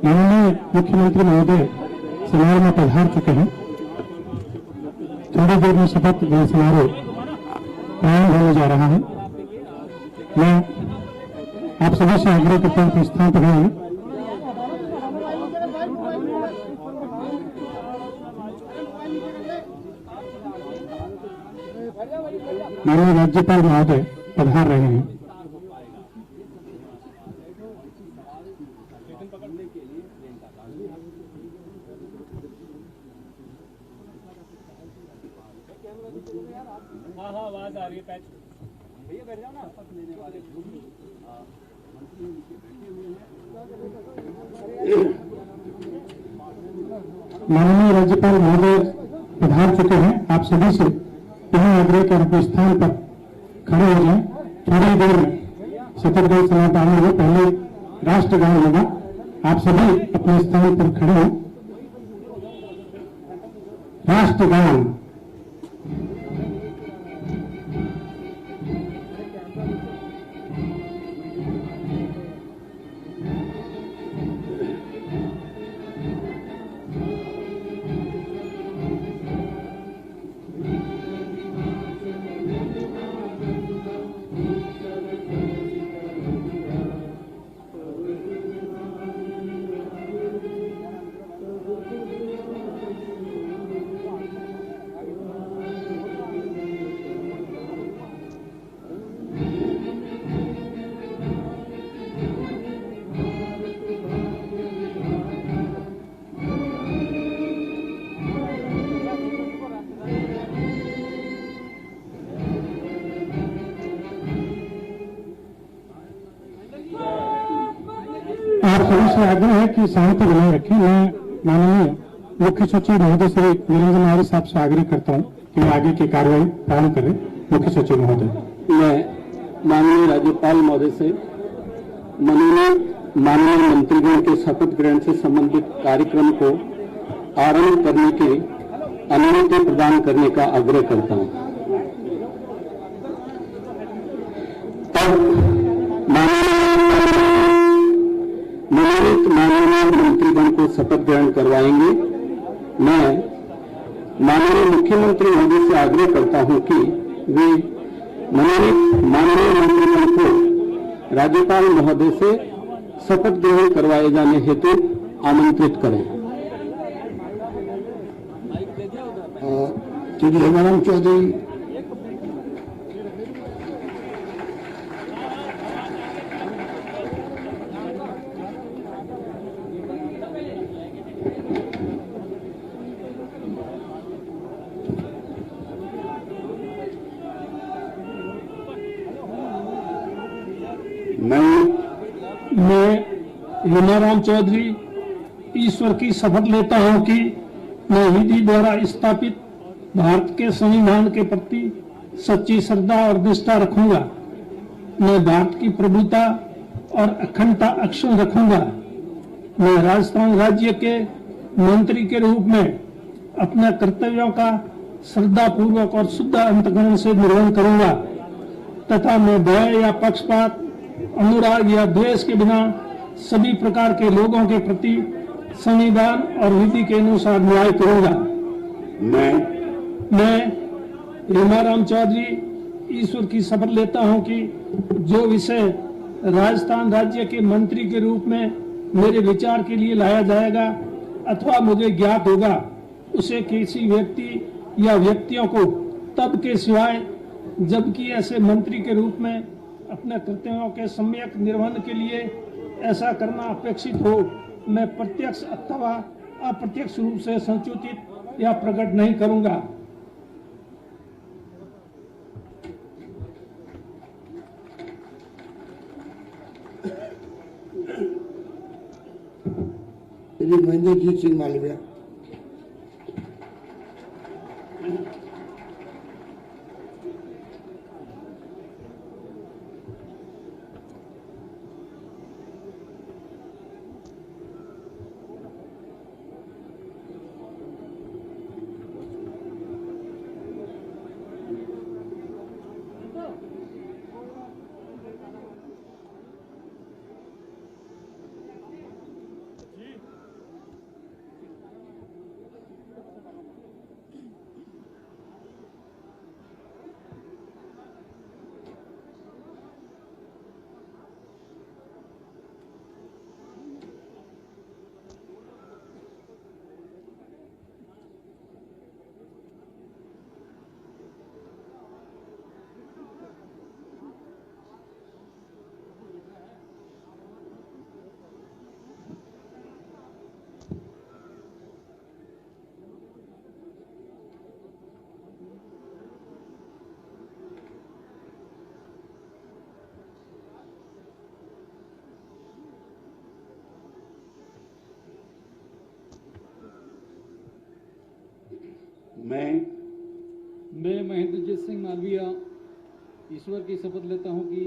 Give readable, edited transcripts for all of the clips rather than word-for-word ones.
माननीय मुख्यमंत्री महोदय समारोह में पधार चुके हैं। थोड़ी देर में शपथ ग्रहण समारोह प्रारंभ होने जा रहा है। मैं आप सभी से आग्रह करता हूं कि स्थान पर रहें। माननीय राज्यपाल महोदय पधार रहे हैं। हाँ आवाज आ रही है। पैच भैया बैठ जाओ ना, शपथ लेने वाले माननीय राज्यपाल महोदय पधार चुके हैं। आप सभी से पुनः आग्रह कर अपने स्थान पर खड़े हो जाएं। थोड़ी देर में शपथ ग्रहण समारोह प्रारंभ होगा। पहले राष्ट्रगान होगा। आप सभी अपने स्थान पर खड़े हो। राष्ट्रगान। आप सभी से आग्रह है कि शांति बनाए रखें। मैं माननीय मुख्य सचिव महोदय श्री निरंजन आर्य साहब से आग्रह करता हूं कि आगे की कार्रवाई प्रारंभ करें। मुख्य सचिव महोदय। मैं माननीय राज्यपाल महोदय से माननीय मंत्रीगण के शपथ ग्रहण से संबंधित कार्यक्रम को आरंभ करने की अनुमति प्रदान करने का आग्रह करता हूं। तब माननीय मंत्रीगण को शपथ ग्रहण करवाएंगे। मैं माननीय मुख्यमंत्री महोदय से आग्रह करता हूं कि वे माननीय मंत्रीगण को राज्यपाल महोदय से शपथ ग्रहण करवाए जाने हेतु आमंत्रित करें। श्री हेमाराम चौधरी मैं हेमाराम चौधरी ईश्वर की शपथ लेता हूं कि मैं विधि द्वारा स्थापित भारत के संविधान के प्रति सच्ची श्रद्धा और निष्ठा रखूंगा। मैं भारत की प्रभुता और अखंडता अक्षुण्ण रखूंगा। मैं राजस्थान राज्य के मंत्री के रूप में अपने कर्तव्यों का श्रद्धा पूर्वक और शुद्ध अंतःकरण से निर्वहन करूंगा तथा मैं भय या पक्षपात, अनुराग या द्वेष के बिना सभी प्रकार के लोगों के प्रति संविधान और विधि के अनुसार न्याय करूंगा। मैं हेमाराम चौधरी ईश्वर की शपथ लेता हूं कि जो विषय राजस्थान राज्य के मंत्री के रूप में मेरे विचार के लिए लाया जाएगा अथवा मुझे ज्ञात होगा उसे किसी व्यक्ति या व्यक्तियों को तब के सिवाय जबकि ऐसे मंत्री के रूप में अपने कर्तव्यों के सम्यक निर्वहन के लिए ऐसा करना अपेक्षित हो मैं प्रत्यक्ष अथवा अप्रत्यक्ष रूप से संसूचित या प्रकट नहीं करूंगा। महेंद्रजीत सिंह मालविया। मैं महेंद्रजीत सिंह मालविया ईश्वर की शपथ लेता हूं कि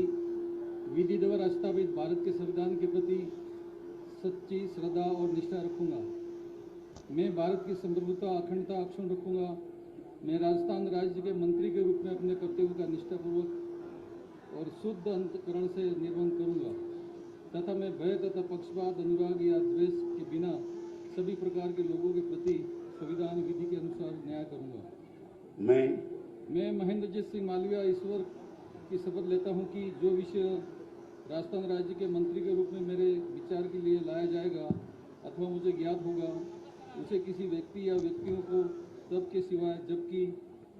विधि द्वारा स्थापित भारत के संविधान के प्रति सच्ची श्रद्धा और निष्ठा रखूंगा। मैं भारत की संप्रभुता अखंडता अक्षुण्ण रखूंगा। मैं राजस्थान राज्य के मंत्री के रूप में अपने कर्तव्यों का निष्ठापूर्वक और शुद्ध अंतकरण से निर्वहन करूंगा तथा मैं भय तथा पक्षपात अनुराग या द्वेष के बिना सभी प्रकार के लोगों के प्रति संविधान विधि के अनुसार न्याय करूंगा। मैं महेंद्रजीत सिंह मालविया ईश्वर की शपथ लेता हूं कि जो विषय राजस्थान राज्य के मंत्री के रूप में मेरे विचार के लिए लाया जाएगा अथवा मुझे ज्ञात होगा उसे किसी व्यक्ति या व्यक्तियों को तब के सिवाय जबकि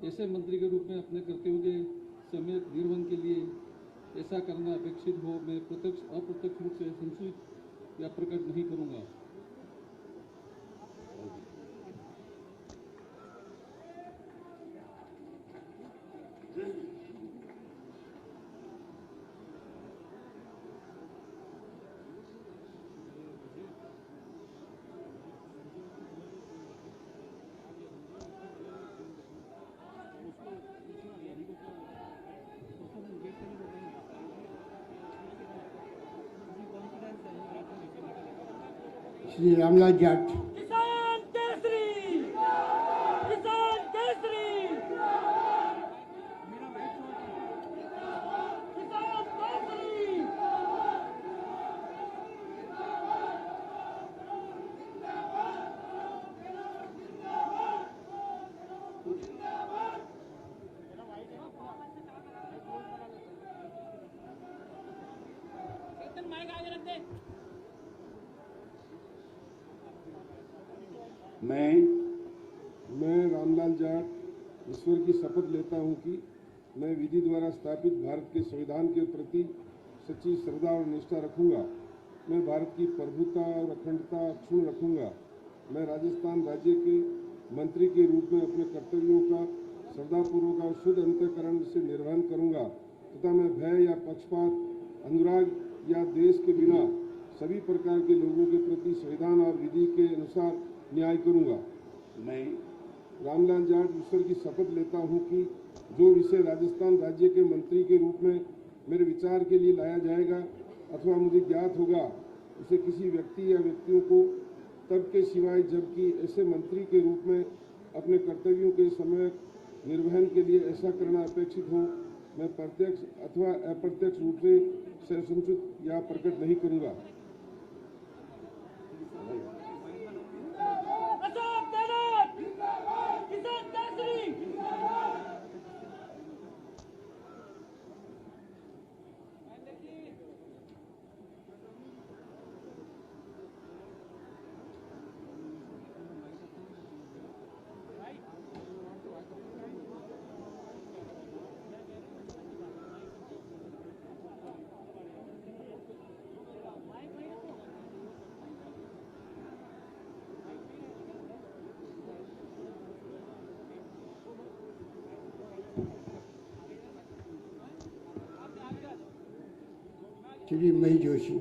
ऐसे मंत्री के रूप में अपने कर्तव्यों के समय निर्वहन के लिए ऐसा करना अपेक्षित हो मैं प्रत्यक्ष अप्रत्यक्ष रूप से संसूचित या प्रकट नहीं करूंगा। श्री रामलाल जाट। किसान केसरी, किसान केसरी, किसान केसरी। माइक आगे रख दे। मैं रामलाल जाट ईश्वर की शपथ लेता हूं कि मैं विधि द्वारा स्थापित भारत के संविधान के प्रति सच्ची श्रद्धा और निष्ठा रखूंगा। मैं भारत की प्रभुता और अखंडता अक्षुण्ण रखूंगा। मैं राजस्थान राज्य के मंत्री के रूप में अपने कर्तव्यों का श्रद्धापूर्वक और शुद्ध अंतःकरण से निर्वहन करूंगा तथा मैं भय या पक्षपात अनुराग या द्वेष के बिना सभी प्रकार के लोगों के प्रति संविधान और विधि के अनुसार न्याय करूंगा। मैं रामलाल जाट ईश्वर की शपथ लेता हूं कि जो विषय राजस्थान राज्य के मंत्री के रूप में मेरे विचार के लिए लाया जाएगा अथवा मुझे ज्ञात होगा उसे किसी व्यक्ति या व्यक्तियों को तब के सिवाय जबकि ऐसे मंत्री के रूप में अपने कर्तव्यों के समय निर्वहन के लिए ऐसा करना अपेक्षित हो मैं प्रत्यक्ष अथवा अप्रत्यक्ष रूप से संसूचित या प्रकट नहीं करूंगा। श्री मही जोशी।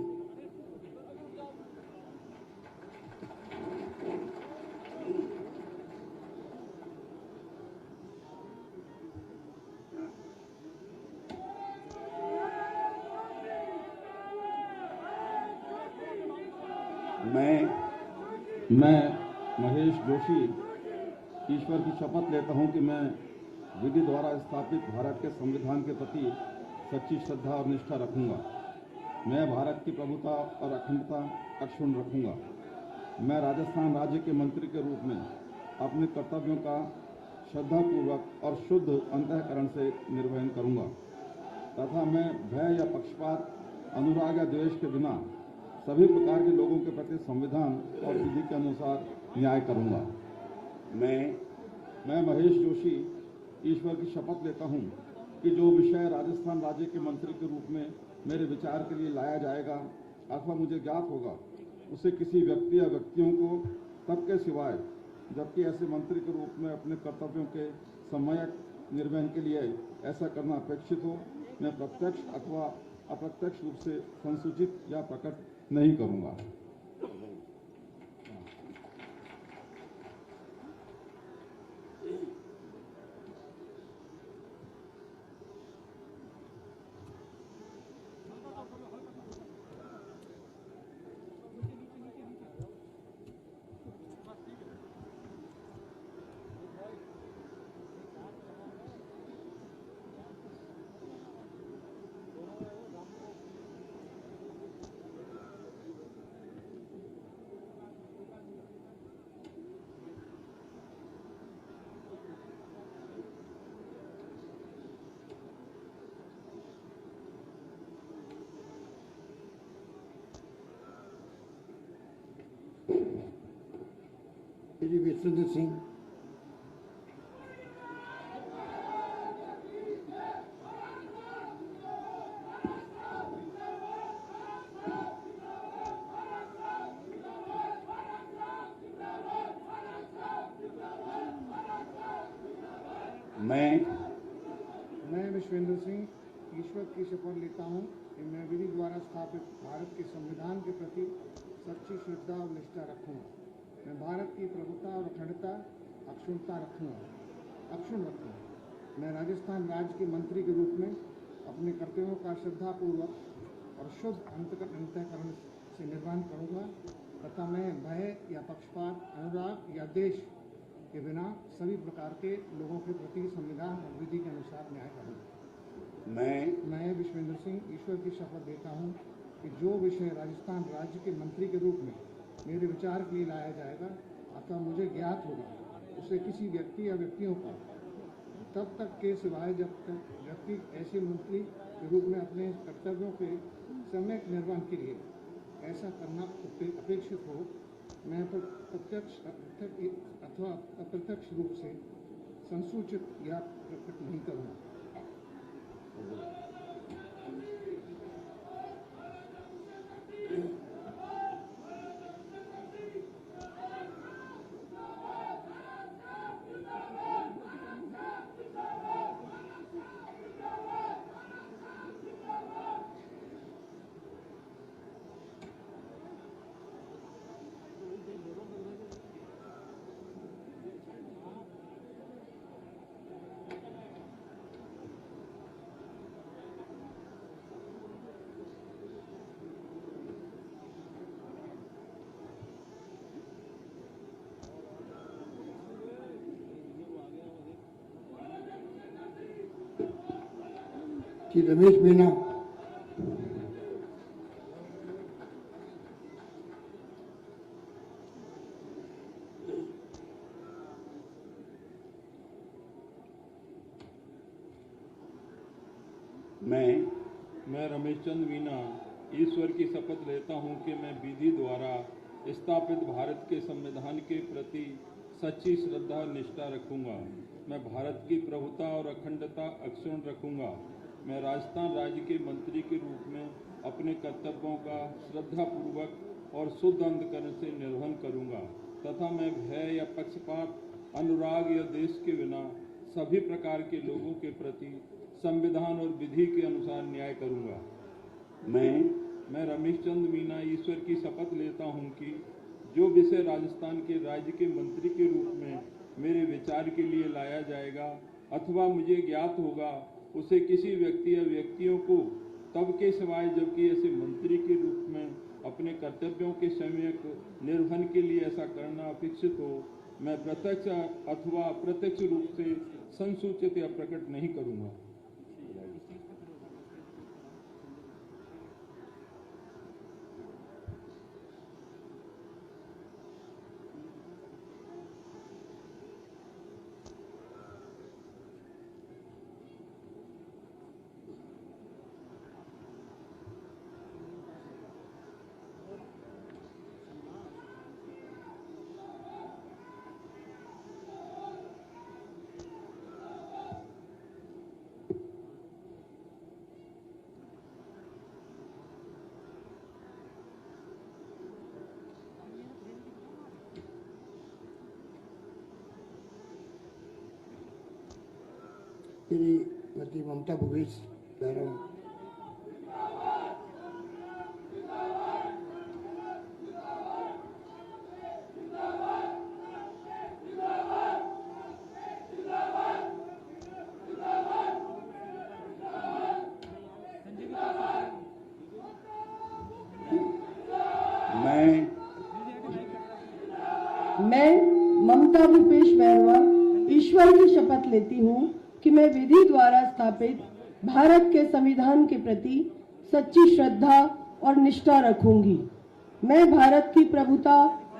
मैं महेश जोशी ईश्वर की शपथ लेता हूं कि मैं विधि द्वारा स्थापित भारत के संविधान के प्रति सच्ची श्रद्धा और निष्ठा रखूंगा। मैं भारत की प्रभुता और अखंडता अक्षुण्ण रखूंगा। मैं राजस्थान राज्य के मंत्री के रूप में अपने कर्तव्यों का श्रद्धापूर्वक और शुद्ध अंतःकरण से निर्वहन करूंगा तथा मैं भय या पक्षपात अनुराग या द्वेष के बिना सभी प्रकार के लोगों के प्रति संविधान और विधि के अनुसार न्याय करूंगा। मैं महेश जोशी ईश्वर की शपथ लेता हूं कि जो विषय राजस्थान राज्य के मंत्री के रूप में मेरे विचार के लिए लाया जाएगा अथवा मुझे ज्ञात होगा उसे किसी व्यक्ति या व्यक्तियों को तब के सिवाय जबकि ऐसे मंत्री के रूप में अपने कर्तव्यों के सम्यक निर्वहन के लिए ऐसा करना अपेक्षित हो मैं प्रत्यक्ष अथवा अप्रत्यक्ष रूप से संसूचित या प्रकट नहीं करूंगा। श्री विश्वेंद्र सिंह। मैं विश्वेंद्र सिंह ईश्वर की शपथ लेता हूँ कि मैं विधि द्वारा स्थापित भारत के संविधान के प्रति सच्ची श्रद्धा और निष्ठा रखूँगा। मैं भारत की प्रभुता और अखंडता अक्षुण रखूँगा। मैं राजस्थान राज्य के मंत्री के रूप में अपने कर्तव्यों का श्रद्धापूर्वक और शुद्ध अंतःकरण से निर्वहन करूँगा तथा मैं भय या पक्षपात, अनुराग या द्वेष के बिना सभी प्रकार के लोगों के प्रति संविधान और विधि के अनुसार न्याय करूँगा। मैं विश्वेंद्र सिंह ईश्वर की शपथ देता हूँ कि जो विषय राजस्थान राज्य के मंत्री के रूप में मेरे विचार के लिए लाया जाएगा अथवा मुझे ज्ञात होगा उसे किसी व्यक्ति या व्यक्तियों का तब तक के सिवाय जब तक व्यक्ति ऐसे मंत्री के रूप में अपने कर्तव्यों के सम्यक निर्वहन के लिए ऐसा करना अपेक्षित हो, मैं प्रत्यक्ष अथवा अप्रत्यक्ष रूप से संसूचित या प्रकट नहीं करूँगा। श्री रमेश मीना। मैं रमेश चंद मीना ईश्वर की शपथ लेता हूं कि मैं विधि द्वारा स्थापित भारत के संविधान के प्रति सच्ची श्रद्धा और निष्ठा रखूंगा। मैं भारत की प्रभुता और अखंडता अक्षुण्ण रखूंगा। मैं राजस्थान राज्य के मंत्री के रूप में अपने कर्तव्यों का श्रद्धापूर्वक और शुद्ध अंतःकरण से निर्वहन करूंगा तथा मैं भय या पक्षपात, अनुराग या द्वेष के बिना सभी प्रकार के लोगों के प्रति संविधान और विधि के अनुसार न्याय करूंगा। मैं रमेश चंद मीना ईश्वर की शपथ लेता हूं कि जो विषय राजस्थान के राज्य के मंत्री के रूप में मेरे विचार के लिए लाया जाएगा अथवा मुझे ज्ञात होगा उसे किसी व्यक्ति या व्यक्तियों को तब के सिवाय जबकि ऐसे मंत्री के रूप में अपने कर्तव्यों के सम्यक निर्वहन के लिए ऐसा करना अपेक्षित हो, मैं प्रत्यक्ष अथवा अप्रत्यक्ष रूप से संसूचित या प्रकट नहीं करूंगा। श्रीमती ममता भूपेश बैरम। मैं ममता भूपेश बैरवा ईश्वर की शपथ लेती हूँ कि मैं विधि द्वारा स्थापित भारत के संविधान के प्रति सच्ची श्रद्धा और निष्ठा रखूंगी। मैं भारत की प्रभुता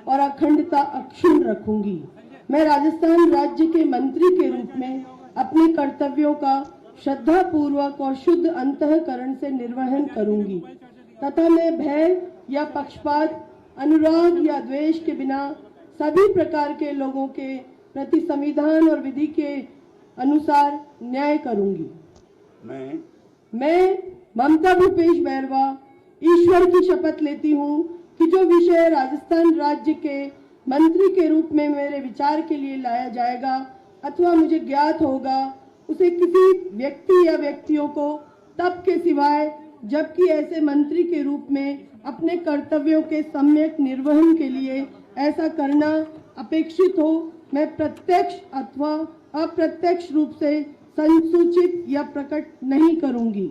और अखंडता अक्षुण्ण रखूंगी। मैं राजस्थान राज्य के मंत्री के रूप में अपने कर्तव्यों का श्रद्धापूर्वक और शुद्ध अंतःकरण से निर्वहन करूंगी तथा मैं भय या पक्षपात, अनुराग या द्वेष के बिना सभी प्रकार के लोगों के प्रति संविधान और विधि के अनुसार न्याय करूंगी। मैं ममता भूपेश बैरवा ईश्वर की शपथ लेती हूँ कि जो विषय राजस्थान राज्य के मंत्री के रूप में मेरे विचार के लिए लाया जाएगा अथवा मुझे ज्ञात होगा, उसे किसी व्यक्ति या व्यक्तियों को तब के सिवाय जबकि ऐसे मंत्री के रूप में अपने कर्तव्यों के सम्यक निर्वहन के लिए ऐसा करना अपेक्षित हो, मैं प्रत्यक्ष अथवा अप्रत्यक्ष रूप से संसूचित या प्रकट नहीं करूंगी।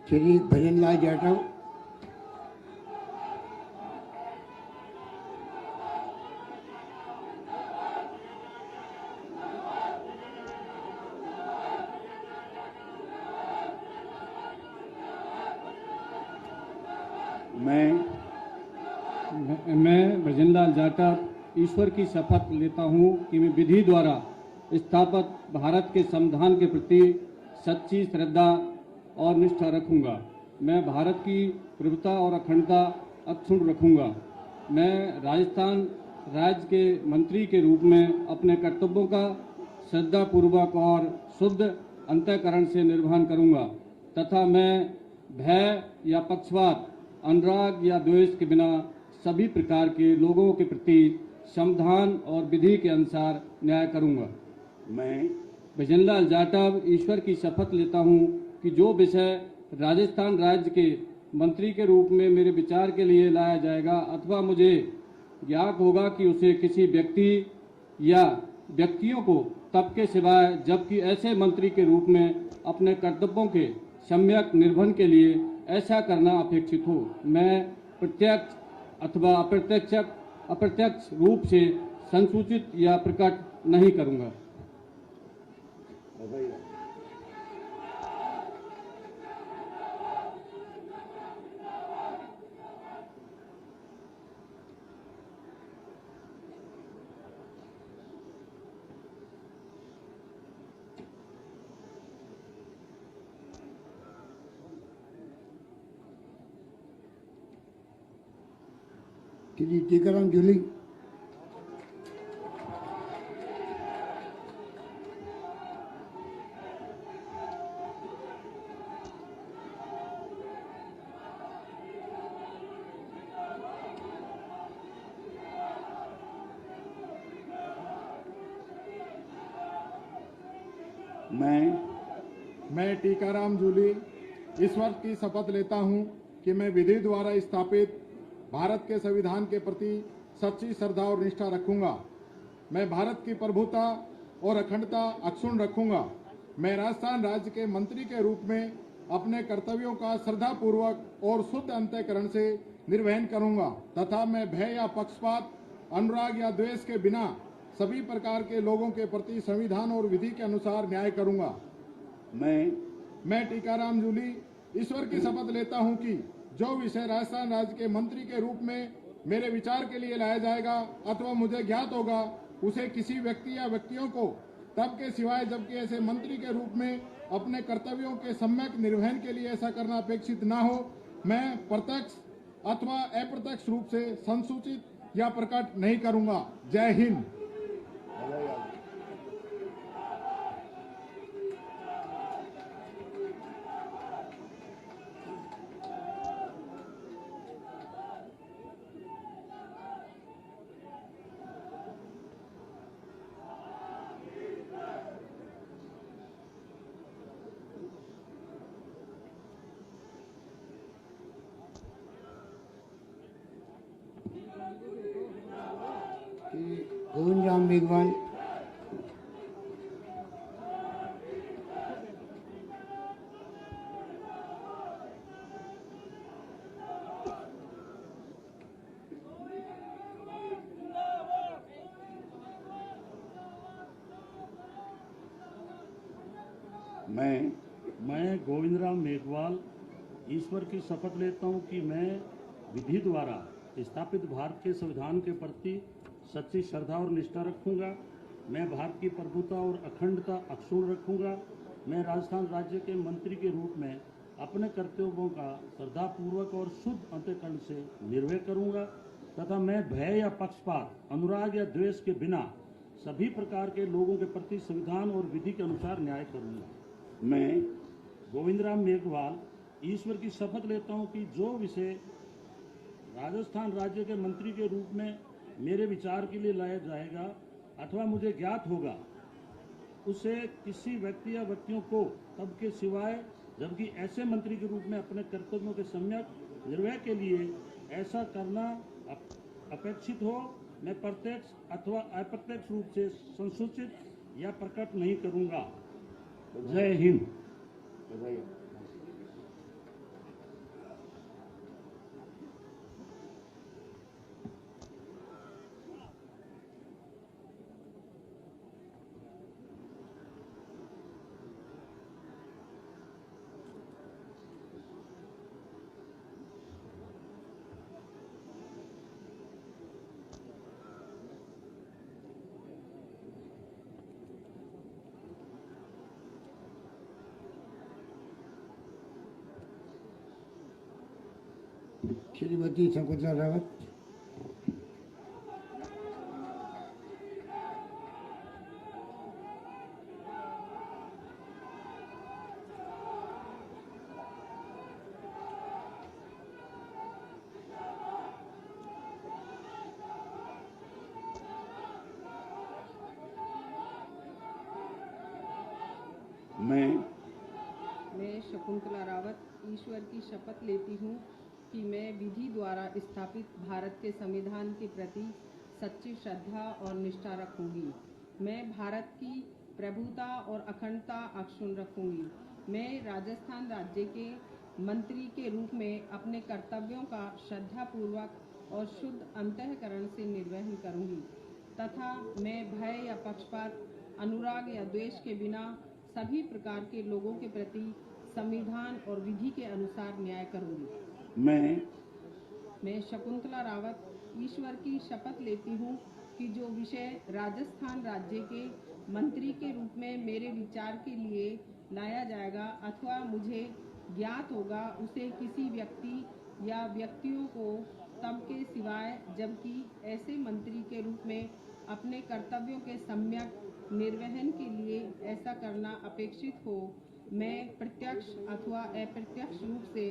श्री भजनलाल जाटव, मैं भजनलाल जाटव ईश्वर की शपथ लेता हूँ कि मैं विधि द्वारा स्थापित भारत के संविधान के प्रति सच्ची श्रद्धा और निष्ठा रखूंगा। मैं भारत की प्रभुता और अखंडता अक्षुण्ण रखूंगा। मैं राजस्थान राज्य के मंत्री के रूप में अपने कर्तव्यों का श्रद्धापूर्वक और शुद्ध अंतःकरण से निर्वहन करूंगा तथा मैं भय या पक्षपात, अनुराग या द्वेष के बिना सभी प्रकार के लोगों के प्रति संविधान और विधि के अनुसार न्याय करूंगा। मैं भजनलाल जाटव ईश्वर की शपथ लेता हूं कि जो विषय राजस्थान राज्य के मंत्री के रूप में मेरे विचार के लिए लाया जाएगा अथवा मुझे ज्ञात होगा कि उसे किसी व्यक्ति या व्यक्तियों को तब के सिवाय जबकि ऐसे मंत्री के रूप में अपने कर्तव्यों के सम्यक निर्वहन के लिए ऐसा करना अपेक्षित हो, मैं प्रत्यक्ष अथवा अप्रत्यक्ष रूप से संसूचित या प्रकट नहीं करूंगा। श्री टीकाराम जूली, मैं टीकाराम जूली ईश्वर की शपथ लेता हूं कि मैं विधि द्वारा स्थापित भारत के संविधान के प्रति सच्ची श्रद्धा और निष्ठा रखूंगा। मैं भारत की प्रभुता और अखंडता अक्षुण्ण रखूंगा। मैं राजस्थान राज्य के मंत्री के रूप में अपने कर्तव्यों का श्रद्धापूर्वक और शुद्ध अंतःकरण से निर्वहन करूंगा तथा मैं भय या पक्षपात, अनुराग या द्वेष के बिना सभी प्रकार के लोगों के प्रति संविधान और विधि के अनुसार न्याय करूंगा। मैं टीकाराम जूली ईश्वर की शपथ लेता हूं कि जो विषय राजस्थान राज्य के मंत्री के रूप में मेरे विचार के लिए लाया जाएगा अथवा मुझे ज्ञात होगा, उसे किसी व्यक्ति या व्यक्तियों को तब के सिवाय जबकि ऐसे मंत्री के रूप में अपने कर्तव्यों के सम्यक निर्वहन के लिए ऐसा करना अपेक्षित न हो, मैं प्रत्यक्ष अथवा अप्रत्यक्ष रूप से संसूचित या प्रकट नहीं करूंगा। जय हिंद। गोविंद राम मेघवाल, मैं गोविंदराम मेघवाल ईश्वर की शपथ लेता हूं कि मैं विधि द्वारा स्थापित भारत के संविधान के प्रति सच्ची श्रद्धा और निष्ठा रखूंगा। मैं भारत की प्रभुता और अखंडता अक्षुण्ण रखूंगा। मैं राजस्थान राज्य के मंत्री के रूप में अपने कर्तव्यों का श्रद्धापूर्वक और शुद्ध अंतःकरण से निर्वहन करूंगा तथा मैं भय या पक्षपात, अनुराग या द्वेष के बिना सभी प्रकार के लोगों के प्रति संविधान और विधि के अनुसार न्याय करूंगा। मैं गोविंदराम मेघवाल ईश्वर की शपथ लेता हूं कि जो विषय राजस्थान राज्य के मंत्री के रूप में मेरे विचार के लिए लाया जाएगा अथवा मुझे ज्ञात होगा, उसे किसी व्यक्ति या व्यक्तियों को तब के सिवाय जबकि ऐसे मंत्री के रूप में अपने कर्तव्यों के सम्यक निर्वहन के लिए ऐसा करना अपेक्षित हो, मैं प्रत्यक्ष अथवा अप्रत्यक्ष रूप से संसूचित या प्रकट नहीं करूंगा। जय हिंद। श्रीमती शकुंतला रावत। मैं शकुंतला रावत ईश्वर की शपथ लेती हूँ कि मैं विधि द्वारा स्थापित भारत के संविधान के प्रति सच्ची श्रद्धा और निष्ठा रखूंगी। मैं भारत की प्रभुता और अखंडता अक्षुण्ण रखूंगी। मैं राजस्थान राज्य के मंत्री के रूप में अपने कर्तव्यों का श्रद्धापूर्वक और शुद्ध अंतःकरण से निर्वहन करूंगी तथा मैं भय या पक्षपात, अनुराग या द्वेष के बिना सभी प्रकार के लोगों के प्रति संविधान और विधि के अनुसार न्याय करूंगी। मैं शकुंतला रावत ईश्वर की शपथ लेती हूँ कि जो विषय राजस्थान राज्य के मंत्री के रूप में मेरे विचार के लिए लाया जाएगा अथवा मुझे ज्ञात होगा, उसे किसी व्यक्ति या व्यक्तियों को तब के सिवाय जबकि ऐसे मंत्री के रूप में अपने कर्तव्यों के सम्यक निर्वहन के लिए ऐसा करना अपेक्षित हो, मैं प्रत्यक्ष अथवा अप्रत्यक्ष रूप से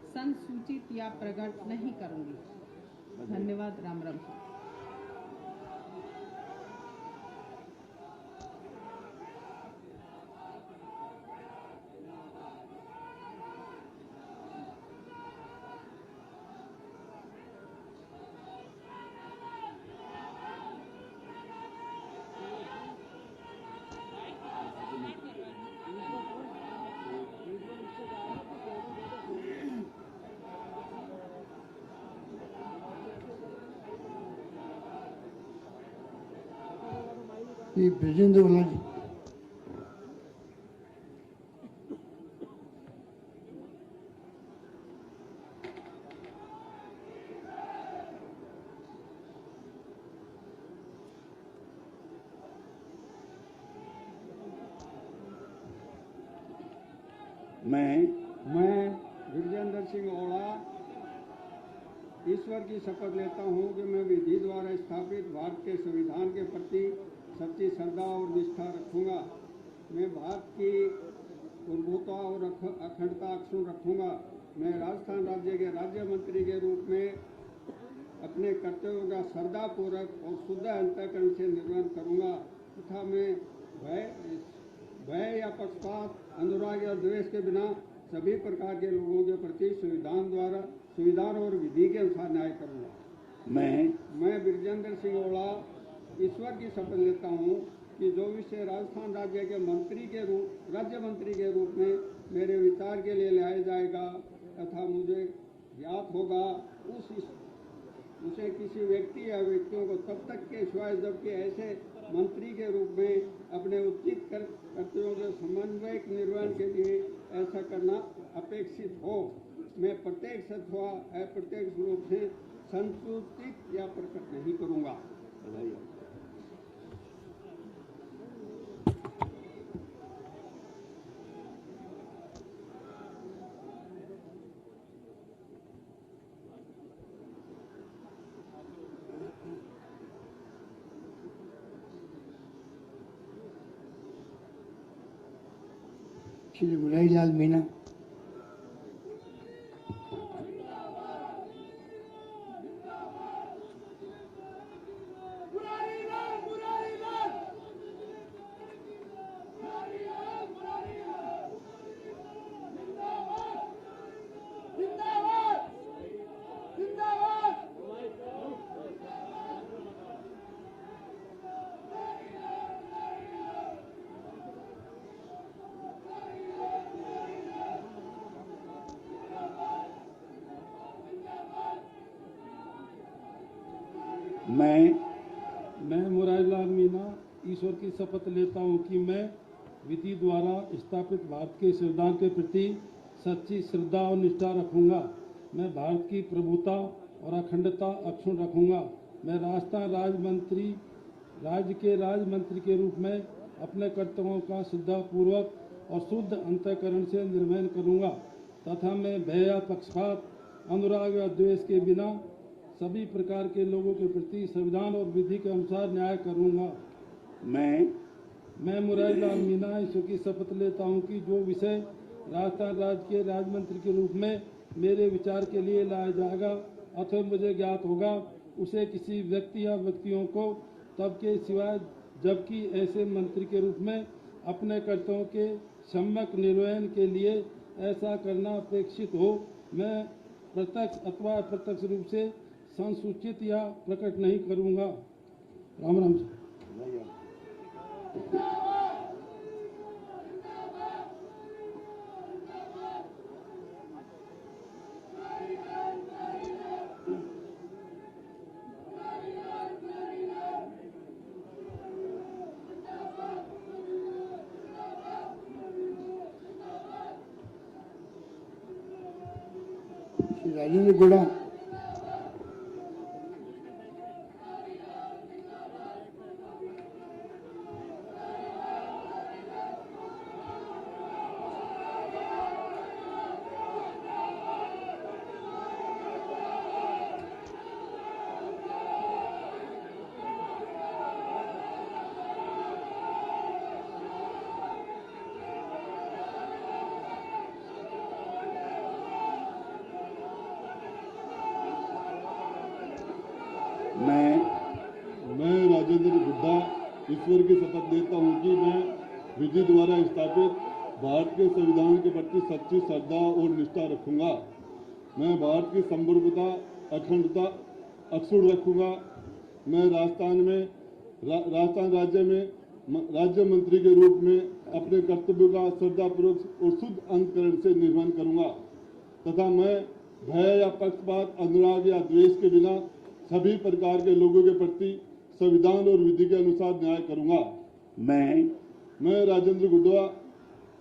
संसूचित या प्रकट नहीं करूंगी। धन्यवाद। राम राम। श्री ब्रजेंद्र बालाजी। मैं ब्रजेंद्र सिंह ओड़ा ईश्वर की शपथ लेता हूँ कि मैं विधि द्वारा स्थापित भारत के संविधान के प्रति सच्ची श्रद्धा और निष्ठा रखूंगा। मैं भारत की प्रभुता और अखंडता अक्षुण्ण रखूंगा। मैं राजस्थान राज्य के राज्य मंत्री के रूप में अपने कर्तव्यों का श्रद्धापूर्वक और शुद्ध अंतःकरण से निर्वहन करूंगा तथा मैं भय या पक्षपात, अनुराग या द्वेष के बिना सभी प्रकार के लोगों के प्रति संविधान और विधि के अनुसार न्याय करूंगा। मैं ब्रजेंद्र सिंह ओड़ा ईश्वर की शपथ लेता हूँ कि जो विषय राजस्थान राज्य के राज्य मंत्री के रूप में मेरे विचार के लिए लाया जाएगा तथा मुझे ज्ञात होगा, उसे किसी व्यक्ति या व्यक्तियों को तब तक के सिवाय जबकि ऐसे मंत्री के रूप में अपने उचित कर्तव्यों के समन्वयक निर्वहन के लिए ऐसा करना अपेक्षित हो, मैं प्रत्यक्ष अथवा अप्रत्यक्ष रूप से संसूचित या प्रकट नहीं करूंगा। श्री मुरारीलाल मीणा। मैं मुरारीलाल मीणा ईश्वर की शपथ लेता हूँ कि मैं विधि द्वारा स्थापित भारत के संविधान के प्रति सच्ची श्रद्धा और निष्ठा रखूंगा। मैं भारत की प्रभुता और अखंडता अक्षुण्ण रखूंगा। मैं राजस्थान राज्य के राजमंत्री के रूप में अपने कर्तव्यों का श्रद्धापूर्वक और शुद्ध अंतःकरण से निर्वहन करूंगा तथा मैं भय या पक्षपात, अनुराग या द्वेष के बिना सभी प्रकार के लोगों के प्रति संविधान और विधि के अनुसार न्याय करूंगा। मैं मुरारीलाल मीणा ईश्वर की शपथ लेता हूं कि जो विषय राजस्थान राज्य के राजमंत्री के रूप में मेरे विचार के लिए लाया जाएगा अथवा मुझे ज्ञात होगा, उसे किसी व्यक्ति या व्यक्तियों को तब के सिवाय जबकि ऐसे मंत्री के रूप में अपने कर्तव्यों के सम्यक निर्वहन के लिए ऐसा करना अपेक्षित हो, मैं प्रत्यक्ष अथवा अप्रत्यक्ष रूप से संसूचित या प्रकट नहीं करूंगा। राम राम। श्री राजेंद्र गुड़ा। मैं राजेंद्र गुड्डा ईश्वर की शपथ लेता हूं कि मैं विधि द्वारा स्थापित भारत के संविधान के प्रति सच्ची श्रद्धा और निष्ठा रखूंगा। मैं भारत की संप्रभुता अखंडता अक्षुण्ण रखूंगा। मैं राजस्थान राज्य में राज्य मंत्री के रूप में अपने कर्तव्यों का श्रद्धापूर्वक और शुद्ध अंतःकरण से निर्वहन करूंगा तथा मैं भय या पक्षपात, अनुराग या द्वेष के बिना सभी प्रकार के लोगों के प्रति संविधान और विधि के अनुसार न्याय करूंगा। मैं राजेंद्र गुड्डा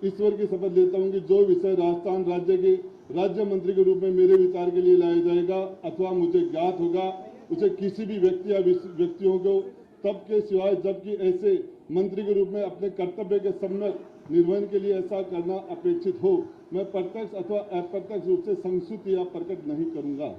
ईश्वर की शपथ लेता हूं कि जो विषय राजस्थान राज्य के राज्य मंत्री के रूप में मेरे विचार के लिए लाया जाएगा अथवा मुझे ज्ञात होगा, उसे किसी भी व्यक्ति या व्यक्तियों को तब के सिवाय जबकि ऐसे मंत्री के रूप में अपने कर्तव्य के सम्यक निर्वहन के लिए ऐसा करना अपेक्षित हो, मैं प्रत्यक्ष अथवा अप्रत्यक्ष रूप से संसूचित या प्रकट नहीं करूंगा।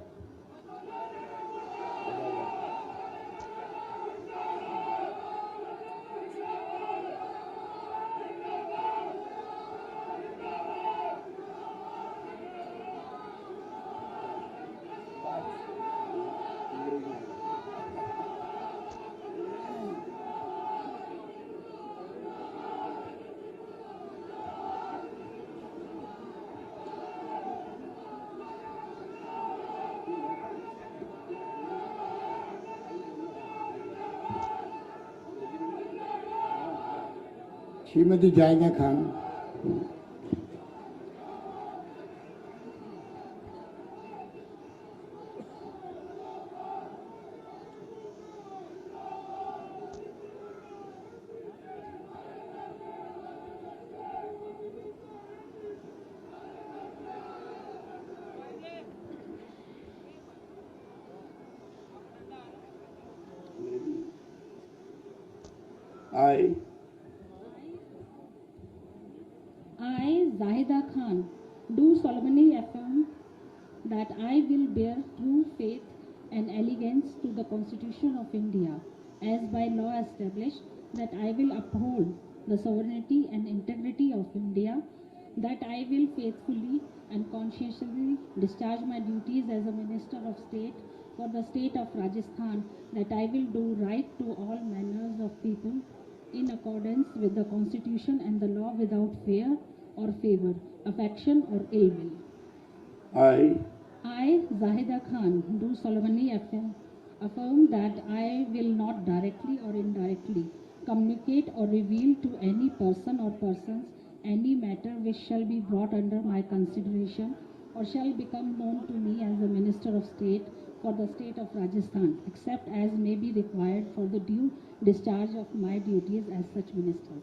श्रीमती जायदा Khan. I, I, Zahida Khan, do solemnly affirm that I will bear true faith and allegiance to the Constitution of India, as by law established, that I will uphold the sovereignty and integrity of India, that I will faithfully and conscientiously discharge my duties as a Minister of State for the state of Rajasthan, that I will do right to all manners of people in accordance with the Constitution and the law without fear or favor, affection or ill will. I, Zahida Khan, do solemnly affirm that I will not directly or indirectly communicate or reveal to any person or persons any matter which shall be brought under my consideration or shall become known to me as a Minister of State for the state of Rajasthan, except as may be required for the due discharge of my duties as such minister.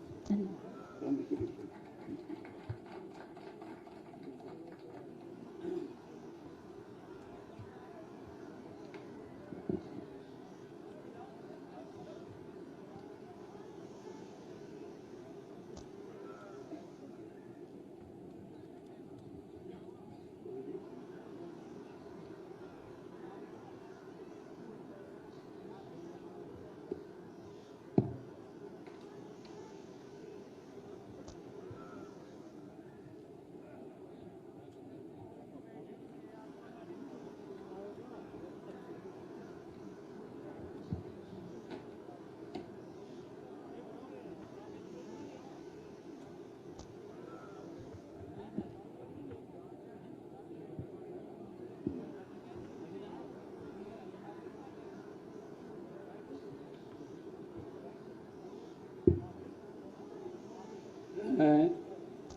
मैं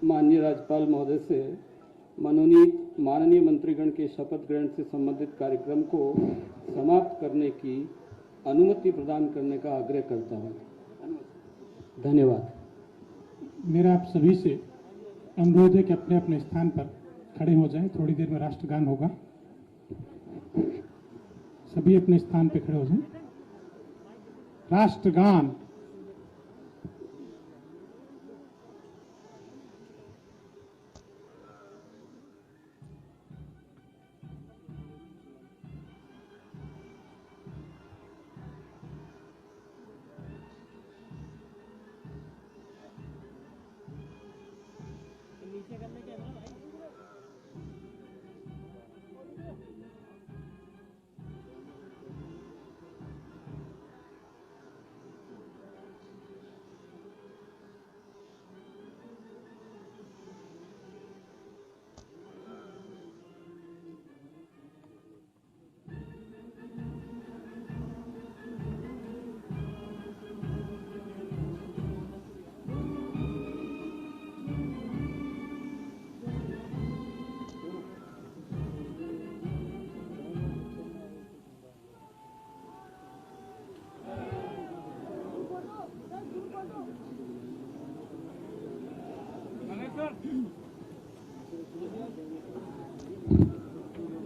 माननीय राज्यपाल महोदय से मनोनीत माननीय मंत्रीगण के शपथ ग्रहण से संबंधित कार्यक्रम को समाप्त करने की अनुमति प्रदान करने का आग्रह करता हूं। धन्यवाद। मेरा आप सभी से अनुरोध है कि अपने अपने स्थान पर खड़े हो जाएं। थोड़ी देर में राष्ट्रगान होगा। सभी अपने स्थान पर खड़े हो जाएं। राष्ट्रगान।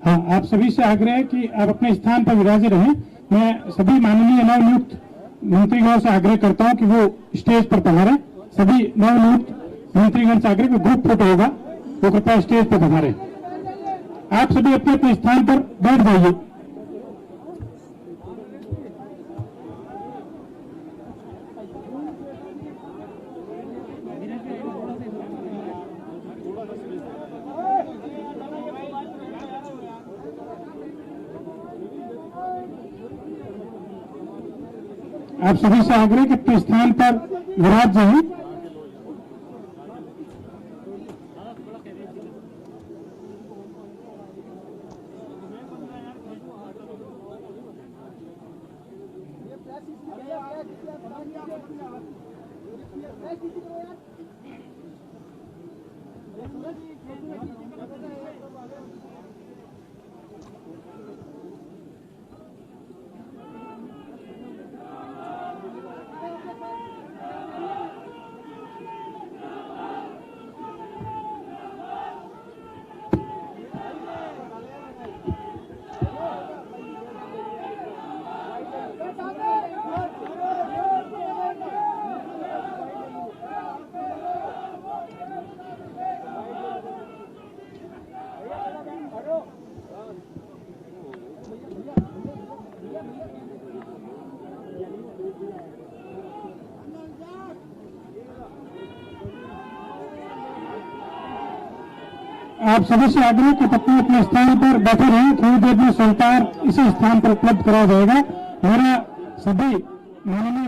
हाँ, आप सभी से आग्रह है कि आप अपने स्थान पर विराजे रहें। मैं सभी माननीय नवनियुक्त मंत्रीगण से आग्रह करता हूं कि वो स्टेज पर पधारें। सभी नवनियुक्त मंत्रीगण से आग्रह, ग्रुप फोटो होगा, वो कृपया स्टेज पर पधारें। आप सभी अपने अपने स्थान पर बैठ जाइए। आप सभी से आग्रह कि अपने स्थान पर विराज जाइए। आप सभी से आग्रह कि अपने अपने स्थान पर बैठे रहें, थोड़ी देर में संतार इसी स्थान पर उपलब्ध कराया जाएगा। मेरा सभी माननीय